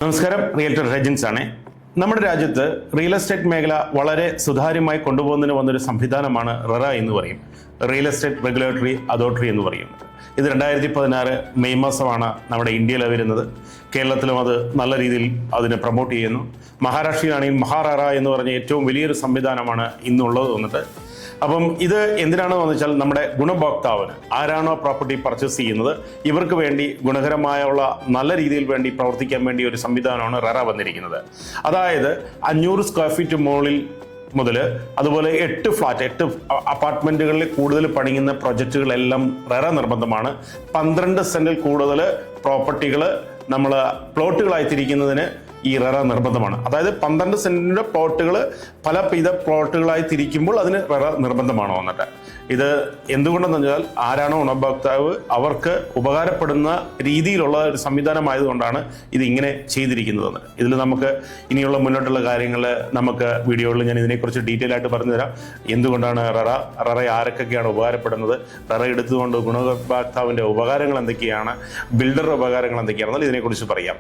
നമസ്കാരം, realtor agents ആണ്. നമ്മുടെ രാജ്യത്ത് റിയൽ എസ്റ്റേറ്റ് മേഖല വളരെ സുതാര്യമായി കൊണ്ടുപോകുന്നതിന് വന്നൊരു സംവിധാനമാണ് റെറ എന്ന് പറയും. റിയൽ എസ്റ്റേറ്റ് റെഗുലേറ്ററി അതോറിറ്റി എന്ന് പറയുന്നത്. ഇത് 2016 മെയ് മാസമാണ് നമ്മുടെ ഇന്ത്യയിൽ വരുന്നത്. കേരളത്തിലും അത് നല്ല രീതിയിൽ അതിനെ പ്രൊമോട്ട് ചെയ്യുന്നു. മഹാരാഷ്ട്രയിലാണെങ്കിൽ മഹാററ എന്ന് പറഞ്ഞ ഏറ്റവും വലിയൊരു സംവിധാനമാണ് ഇന്നുള്ളത് വന്നിട്ട്. അപ്പം ഇത് എന്തിനാണെന്ന് വെച്ചാൽ നമ്മുടെ ഗുണഭോക്താവിന് ആരാണോ പ്രോപ്പർട്ടി പർച്ചേസ് ചെയ്യുന്നത് ഇവർക്ക് വേണ്ടി ഗുണകരമായുള്ള നല്ല രീതിയിൽ വേണ്ടി പ്രവർത്തിക്കാൻ വേണ്ടി ഒരു സംവിധാനമാണ് റെറ വന്നിരിക്കുന്നത്. അതായത് 500 സ്ക്വയർ ഫീറ്റ് മുകളിൽ മുതൽ അതുപോലെ 8 അപ്പാർട്ട്മെന്റുകളിൽ കൂടുതൽ പണിയുന്ന പ്രൊജക്റ്റുകളെല്ലാം റെറ നിർബന്ധമാണ്. 12 സെന്റിൽ കൂടുതൽ പ്രോപ്പർട്ടികൾ നമ്മൾ പ്ലോട്ടുകളായി തിരിക്കുന്നതിന് ഈ റെറ നിർബന്ധമാണ്. അതായത് 12 സെന്റിന്റെ പ്ലോട്ടുകൾ പല പ്ലോട്ടുകളായി തിരിക്കുമ്പോൾ അതിന് റെറ നിർബന്ധമാണ് വന്നിട്ട്. ഇത് എന്തുകൊണ്ടെന്ന് വെച്ചാൽ ആരാണോ ഗുണഭോക്താവ് അവർക്ക് ഉപകാരപ്പെടുന്ന രീതിയിലുള്ള ഒരു സംവിധാനമായതുകൊണ്ടാണ് ഇത് ഇങ്ങനെ ചെയ്തിരിക്കുന്നത്. ഇതിൽ നമുക്ക് ഇനിയുള്ള മുന്നോട്ടുള്ള കാര്യങ്ങൾ നമുക്ക് വീഡിയോകളിൽ ഞാൻ ഇതിനെക്കുറിച്ച് ഡീറ്റെയിൽ ആയിട്ട് പറഞ്ഞു തരാം. എന്തുകൊണ്ടാണ് റെറ ആരൊക്കെയാണ് ഉപകാരപ്പെടുന്നത്, റെറ എടുത്തുകൊണ്ട് ഗുണഭോക്താവിൻ്റെ ഉപകാരങ്ങൾ എന്തൊക്കെയാണ്, ബിൽഡറുടെ ഉപകാരങ്ങൾ എന്തൊക്കെയാണെന്നാൽ ഇതിനെക്കുറിച്ച് പറയാം.